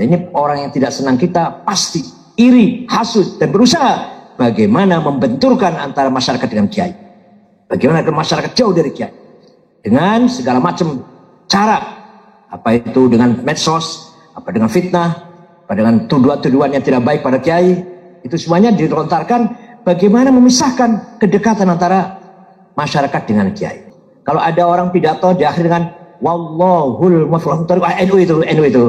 Dan ini orang yang tidak senang kita pasti iri, hasut, dan berusaha bagaimana membenturkan antara masyarakat dengan kiai. Bagaimana agar masyarakat jauh dari kiai. Dengan segala macam cara. Apa itu dengan medsos, apa dengan fitnah, apa dengan tuduhan-tuduhan yang tidak baik pada kiai. Itu semuanya dilontarkan bagaimana memisahkan kedekatan antara masyarakat dengan kiai. Kalau ada orang pidato di akhir dengan wallahul muwaffiq, NU itu.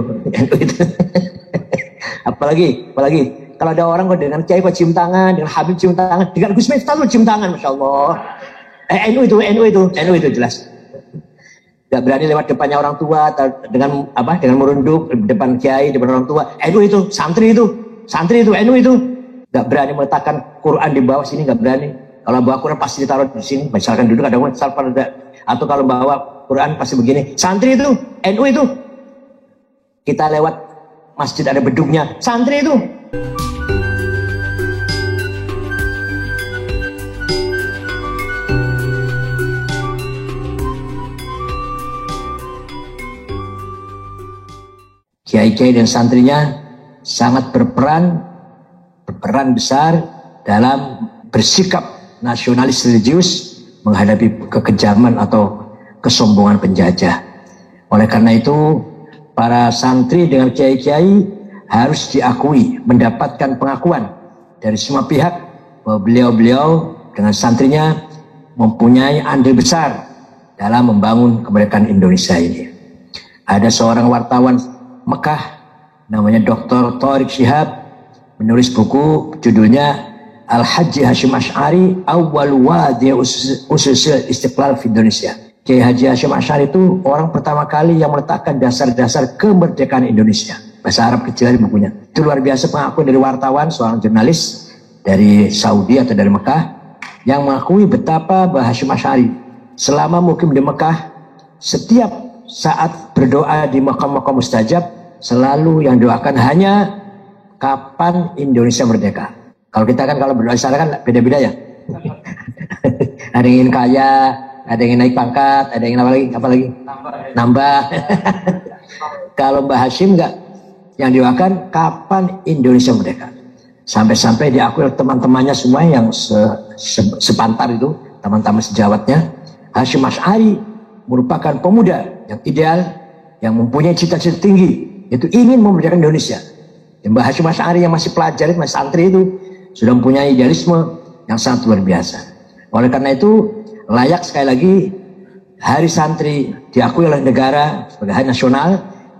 apalagi kalau ada orang kok dengan kiai kok cium tangan, dengan Habib cium tangan, dengan Gus Miftah cium tangan, masya Allah. NU itu jelas. Gak berani lewat depannya orang tua dengan merunduk depan kiai, depan orang tua. NU itu, santri itu, NU itu. Gak berani meletakkan Quran di bawah sini, gak berani. Kalau bawa Quran pasti ditaruh di sini, misalkan duduk ada atau kalau bawa Quran pasti begini. Santri itu, NU itu. Kita lewat masjid ada bedugnya, santri itu. Kiai-kiai dan santrinya sangat berperan besar dalam bersikap nasionalis religius menghadapi kekejaman atau kesombongan penjajah. Oleh karena itu, para santri dengan kiai-kiai harus diakui, mendapatkan pengakuan dari semua pihak bahwa beliau-beliau dengan santrinya mempunyai andil besar dalam membangun kemerdekaan Indonesia ini. Ada seorang wartawan Mekah namanya Dr. Thariq Shihab menulis buku judulnya Al-Haji Hashim Asy'ari Awwal Wadi Ususil Istiqlal di Indonesia. Kiai Haji Hashim Asy'ari itu orang pertama kali yang meletakkan dasar-dasar kemerdekaan Indonesia. Bahasa Arab kecil di bukunya. Itu luar biasa pengakuan dari wartawan, seorang jurnalis dari Saudi atau dari Mekah yang mengakui betapa Mbah Hashim Asy'ari selama mukim di Mekah setiap saat berdoa di makam-makam mustajab selalu yang doakan hanya kapan Indonesia merdeka. Kalau kita kan kalau berdoa di sana kan beda-beda ya. Ada yang ingin kaya, ada yang ingin naik pangkat, ada yang ingin apa lagi? Nambah. Kalau Mbah Hashim enggak, yang doakan kapan Indonesia merdeka. Sampai-sampai diakui oleh teman-temannya semua yang sepantar itu, teman-teman sejawatnya, Hashim Asy'ari merupakan pemuda yang ideal, yang mempunyai cita-cita tinggi, yaitu ingin memerdekakan Indonesia. Mbah Hashim Asy'ari yang masih pelajar, masih santri itu sudah mempunyai idealisme yang sangat luar biasa. Oleh karena itu layak sekali lagi Hari Santri diakui oleh negara sebagai hari nasional,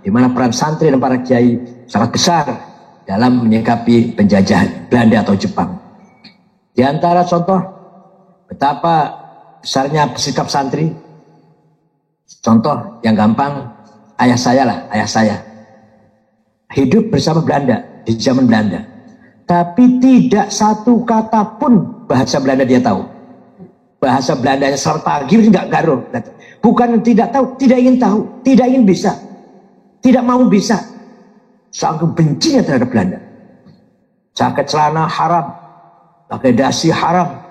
di mana peran santri dan para kiai sangat besar dalam menyikapi penjajahan Belanda atau Jepang. Di antara contoh betapa besarnya sikap santri, contoh yang gampang, ayah saya hidup bersama Belanda di zaman Belanda, tapi tidak satu kata pun bahasa Belanda dia tahu. Bahasa Belandanya selamat pagi nggak garuh. Bukan tidak tahu, tidak ingin tahu, tidak ingin bisa, tidak mau bisa. Sangat bencinya terhadap Belanda. Jaket celana haram, pakai dasi haram,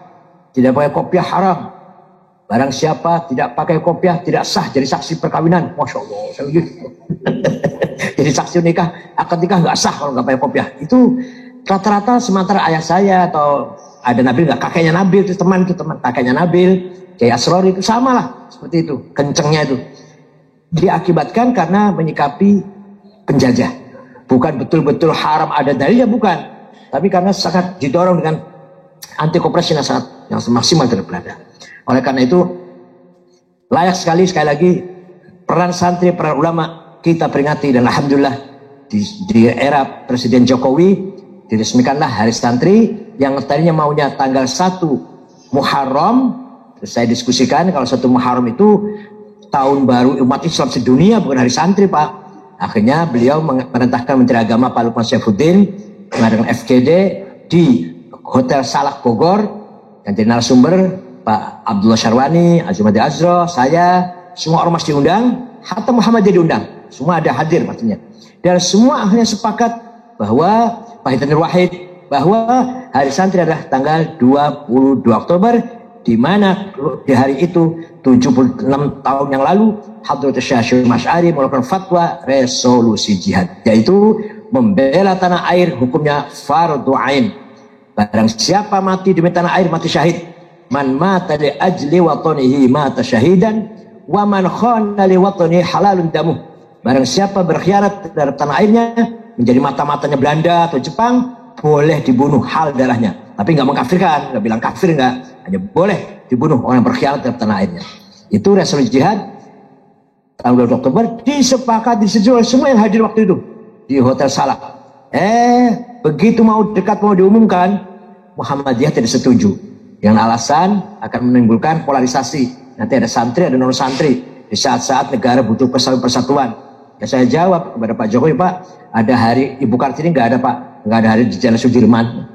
tidak pakai kopiah haram. Barang siapa tidak pakai kopiah tidak sah jadi saksi perkawinan. Masya Allah, saya gitu. Jadi saksi nikah, akad nikah nggak sah kalau nggak pakai kopiah. Itu rata-rata sementara ayah saya atau ada Nabil nggak, kakeknya Nabil itu teman kakeknya Nabil, Kiai Asrori itu sama lah seperti itu, kencengnya itu. Diakibatkan karena menyikapi penjajah, bukan betul-betul haram ada dalilnya, bukan, tapi karena sangat didorong dengan anti koperasi yang maksimal terhadap Belanda. Oleh karena itu layak sekali lagi peran santri, peran ulama kita peringati, dan alhamdulillah di era Presiden Jokowi diresmikanlah Hari Santri yang tadinya maunya tanggal 1 Muharram. Terus saya diskusikan kalau 1 Muharram itu tahun baru umat Islam sedunia, bukan Hari Santri, Pak. Akhirnya beliau memerintahkan Menteri Agama Pak Lukman Saifuddin mengadakan FGD di Hotel Salak Bogor, yang jadi narasumber Pak Abdullah Syarwani, Azumati Azro, saya, semua ormas diundang, hatta Muhammad diundang, semua ada hadir pastinya. Dan semua akhirnya sepakat bahwa Pak Hitanir Wahid, bahwa Hari Santri adalah tanggal 22 Oktober di mana di hari itu 76 tahun yang lalu Hadrat Syekh Hasyim Asy'ari melakukan fatwa resolusi jihad, yaitu membela tanah air hukumnya fardhu ain. Barang siapa mati demi tanah air mati syahid. Man mata li ajli watanihi mata syahidan wa man khana li watanihi halalun damuh. Barang siapa berkhianat terhadap tanah airnya menjadi mata-matanya Belanda atau Jepang, boleh dibunuh hal darahnya. Tapi nggak mengkafirkan, nggak bilang kafir, nggak, hanya boleh dibunuh orang yang berkhianat terhadap tanah airnya. Itu resolusi jihad tanggal 2 Oktober disepakati disetujui semua yang hadir waktu itu di Hotel Salak. Begitu mau diumumkan, Muhammadiyah tidak setuju dengan alasan akan menimbulkan polarisasi. Nanti ada santri, ada non santri di saat-saat negara butuh persatuan. Ya saya jawab kepada Pak Jokowi, Pak, ada hari Ibu Kartini nggak ada, Pak, nggak ada hari di Jalan Sudirman,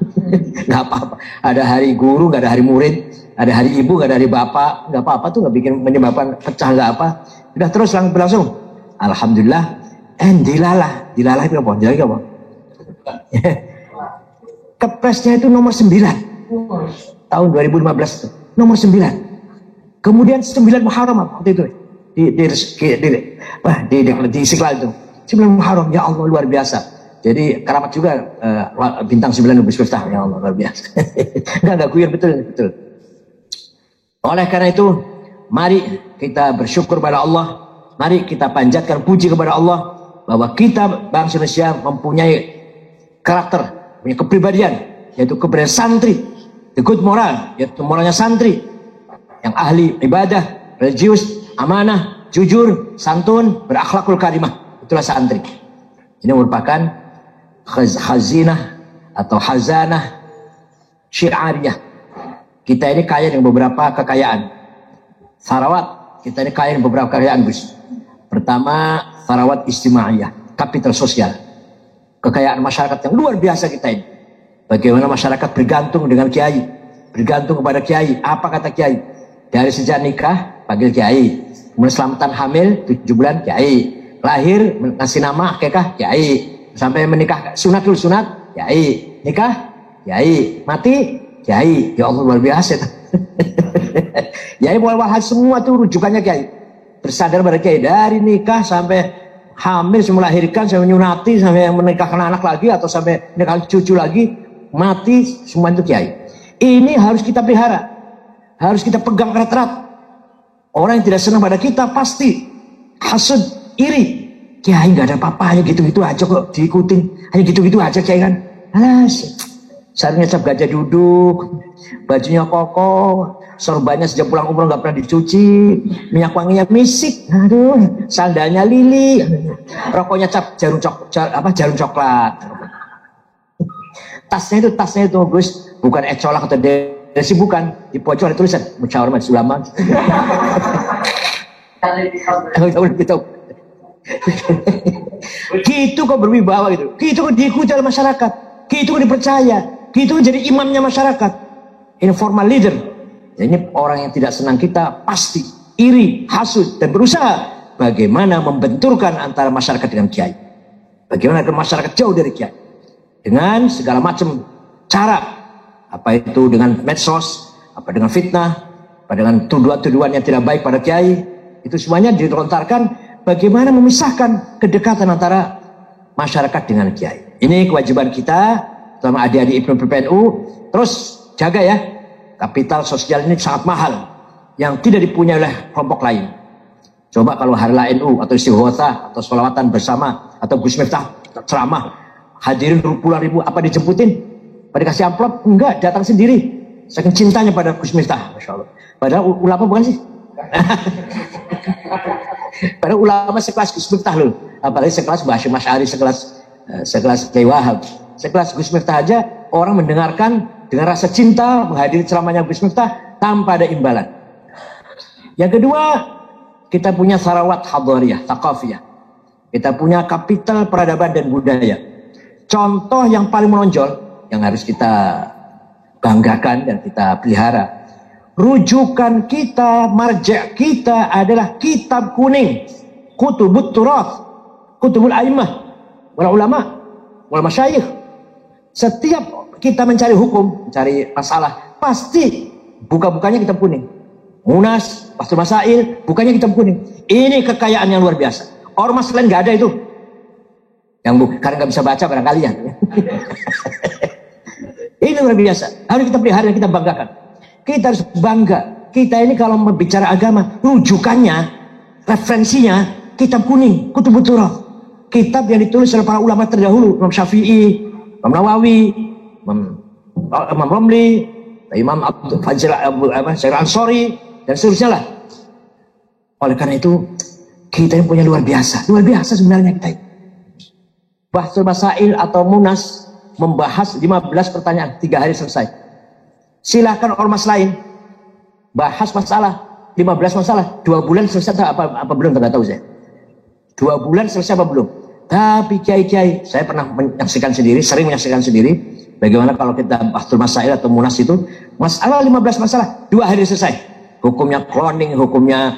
nggak apa-apa. Ada hari guru, nggak ada hari murid, ada hari ibu, nggak ada hari bapak, nggak apa-apa tuh, nggak bikin menyebabkan pecah, nggak apa. Udah terus berlangsung. Alhamdulillah. Dilalah itu apa? Dilalah apa? Kepresnya itu nomor 9 tahun 2015 itu, nomor 9. Kemudian 9 Muharram waktu itu di Istiqlal itu 9 Muharram, ya Allah luar biasa. Jadi keramat juga bintang 9 Lubis Miftah, ya Allah luar biasa. Enggak kuyur, betul. Oleh karena itu, mari kita bersyukur pada Allah, mari kita panjatkan puji kepada Allah bahwa kita bangsa Indonesia mempunyai karakter, punya kepribadian, yaitu kepribadian santri, the good moral, yaitu moralnya santri yang ahli ibadah, religius, amanah, jujur, santun, berakhlakul karimah. Itulah santri. Ini merupakan khazinah atau hazanah syiariyah. Kita ini kaya dengan beberapa kekayaan. Sarawat, kita ini kaya dengan beberapa kekayaan, Gus. Pertama, sarawat istimaiyah, kapital sosial. Kekayaan masyarakat yang luar biasa kita ini. Bagaimana masyarakat bergantung dengan kiai, bergantung kepada kiai. Apa kata kiai? Dari sejak nikah, panggil kiai. Kemudian selamatan hamil, 7 bulan, kiai. Lahir, ngasih nama, akikah, kiai. Sampai menikah, sunat, kiai. Nikah, kiai. Mati, kiai. Ya Allah, luar biasa. Kiai wal-wal semua tuh rujukannya kiai. Bersandar pada kiai. Dari nikah sampai hamil, sampai melahirkan, sampai menyunati, sampai menikahkan anak lagi, atau sampai menikahkan cucu lagi, mati, semua itu kiai. Ini harus kita pelihara, harus kita pegang erat-erat. Orang yang tidak senang pada kita pasti hasud, iri. Kiai nggak ada apa-apanya, gitu-gitu aja kok diikutin, hanya gitu-gitu aja kiai kan. Alas, sarungnya cap gajah duduk, bajunya kokoh, sorbannya sejak pulang umroh nggak pernah dicuci, minyak wanginya misik, aduh, sandalnya lili, rokoknya cap jarum coklat. Tasnya itu Gus, bukan ecolak atau desi, bukan, di pojok ada tulisan musyawarah majelis ulama. Gitu kok berwibawa gitu, gitu kok diikuti oleh masyarakat, gitu kok dipercaya, gitu kok jadi imamnya masyarakat, informal leader. Ini orang yang tidak senang kita pasti iri, hasud, dan berusaha bagaimana membenturkan antara masyarakat dengan kiai, bagaimana agar masyarakat jauh dari kiai dengan segala macam cara, apa itu dengan medsos, apa dengan fitnah, apa dengan tuduhan-tuduhan yang tidak baik pada kiai. Itu semuanya dilontarkan. Bagaimana memisahkan kedekatan antara masyarakat dengan kiai. Ini kewajiban kita, terutama adik-adik Ibnu PPNU. Terus jaga ya, kapital sosial ini sangat mahal, yang tidak dipunyai oleh kelompok lain. Coba kalau Harla NU atau Istighosah atau Sholawatan bersama atau Gus Miftah ceramah, hadirin puluhan ribu, apa dijemputin? Pada dikasih amplop? Enggak, datang sendiri. Saking cintanya pada Gus Miftah, Masya Allah. Padahal ulama bukan sih? Padahal ulama sekelas Gus Miftah loh, apalagi sekelas Mbah Hasyim Asy'ari, sekelas Kiai Wahab, sekelas Gus Miftah aja orang mendengarkan dengan rasa cinta, menghadiri ceramahnya Gus Miftah tanpa ada imbalan. Yang kedua, kita punya sarawat hadariyah, thaqafiyah. Kita punya kapital peradaban dan budaya. Contoh yang paling menonjol yang harus kita banggakan dan kita pelihara, rujukan kita, marja' kita adalah kitab kuning, kutubut turath, kutubul a'immah, wal ulama, wal masyayikh. Setiap kita mencari hukum, mencari masalah, pasti buka-bukanya hitam kuning. Munas, Bahsul Masail, bukannya hitam kuning. Ini kekayaan yang luar biasa. Ormas lain nggak ada itu. Karena nggak bisa baca barangkali ya. Ini luar biasa. Harus kita pelihara dan kita banggakan. Kita harus bangga. Kita ini kalau berbicara agama, rujukannya, referensinya, kitab kuning, Kutubut Turah. Kitab yang ditulis oleh para ulama terdahulu. Imam Syafi'i, Imam Nawawi, Imam Romli, Imam Abdul Fajr Ansori, dan seterusnya lah. Oleh karena itu, kita yang punya luar biasa. Luar biasa sebenarnya kita ini. Bahsul Masail atau Munas membahas 15 pertanyaan, 3 hari selesai. Silahkan ormas lain bahas masalah 15 masalah 2 bulan selesai apa belum, nggak tahu saya. 2 bulan selesai apa belum. Tapi kiai-kiai, saya pernah menyaksikan sendiri, sering menyaksikan sendiri, bagaimana kalau kita Bahsul Masail atau Munas itu masalah 15 masalah 2 hari selesai. Hukumnya cloning, hukumnya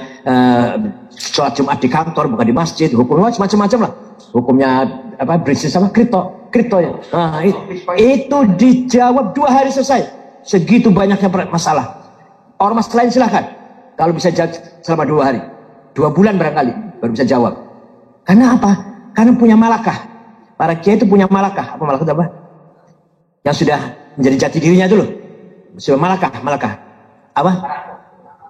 sholat Jumat di kantor bukan di masjid, hukumnya macam-macam lah. Hukumnya bisnis kripto ya. Nah, itu dijawab 2 hari selesai. Segitu banyaknya masalah. Ormas lain silahkan. Kalau bisa jawab selama 2 hari, 2 bulan barangkali baru bisa jawab. Karena apa? Karena punya malakah. Para kiai itu punya malakah. Apa malakah itu apa? Yang sudah menjadi jati dirinya dulu. Sudah malakah. Apa?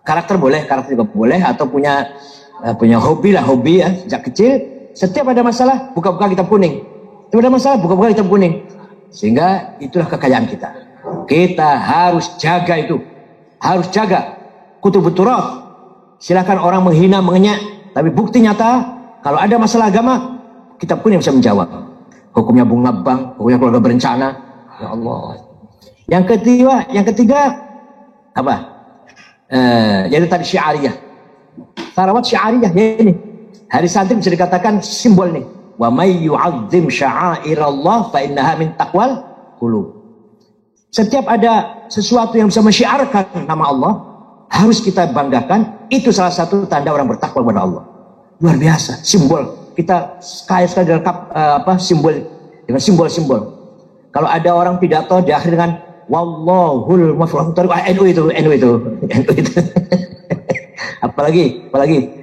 Karakter boleh, karakter juga boleh, atau punya hobi ya, sejak kecil. Setiap ada masalah, buka-buka kitab kuning. Setiap ada masalah, buka-buka kitab kuning. Sehingga itulah kekayaan kita. Kita harus jaga itu. Harus jaga. Kutubut Turah. Silakan orang menghina, mengenyak. Tapi bukti nyata, kalau ada masalah agama, kitab kuning bisa menjawab. Hukumnya bunga bank, hukumnya keluarga berencana. Ya Allah. Yang ketiga apa? Yaitu tadi syiariyah. Sarawat syiariyah ya ini. Hari santri bisa dikatakan simbol nih. Wa may yu'azzim sya'airallah fa innaha min taqwal qulub. Setiap ada sesuatu yang bisa mensyiarkan nama Allah, harus kita banggakan. Itu salah satu tanda orang bertakwa kepada Allah. Luar biasa, simbol. Kita kaya sekali dalam simbol, dengan simbol-simbol. Kalau ada orang pidato di akhir dengan wallahul muwaffiq, NU itu. apalagi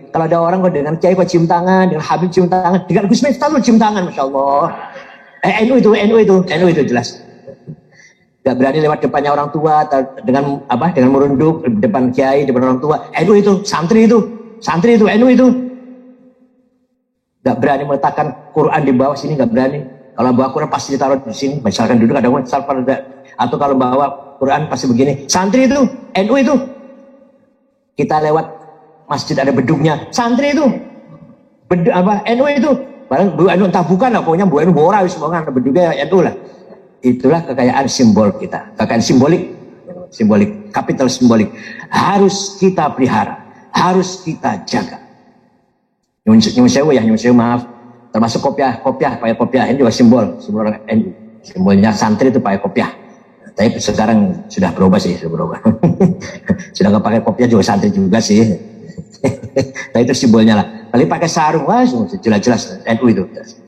kalau ada orang kok dengan kiai kok cium tangan, dengan Habib cium tangan, dengan Gus Miftah cium tangan, masya Allah. NU itu jelas. Gak berani lewat depannya orang tua dengan merunduk depan kiai, depan orang tua. NU itu, santri itu, NU itu. Gak berani meletakkan Quran di bawah sini, gak berani. Kalau bawa Quran pasti ditaruh di sini, misalkan duduk ada atau kalau bawa Quran pasti begini. Santri itu, NU itu. Kita lewat masjid ada bedugnya, santri itu. NU itu. Barang Bu NU entah bukan lah, pokoknya Bu NU Bora semoga ada bedugnya NU lah. Itulah kekayaan simbol kita, kekayaan simbolik, kapital simbolik. Harus kita pelihara, harus kita jaga. Nyun sewu maaf. Termasuk kopiah pakai kopiah ini juga simbol orang NU. Simbolnya santri itu pakai kopiah. Tapi sekarang sudah berubah. Sudah nggak pakai kopiah juga santri juga sih. Nah itu simbolnya lah. Paling pakai sarung, wah jelas-jelas NU itu.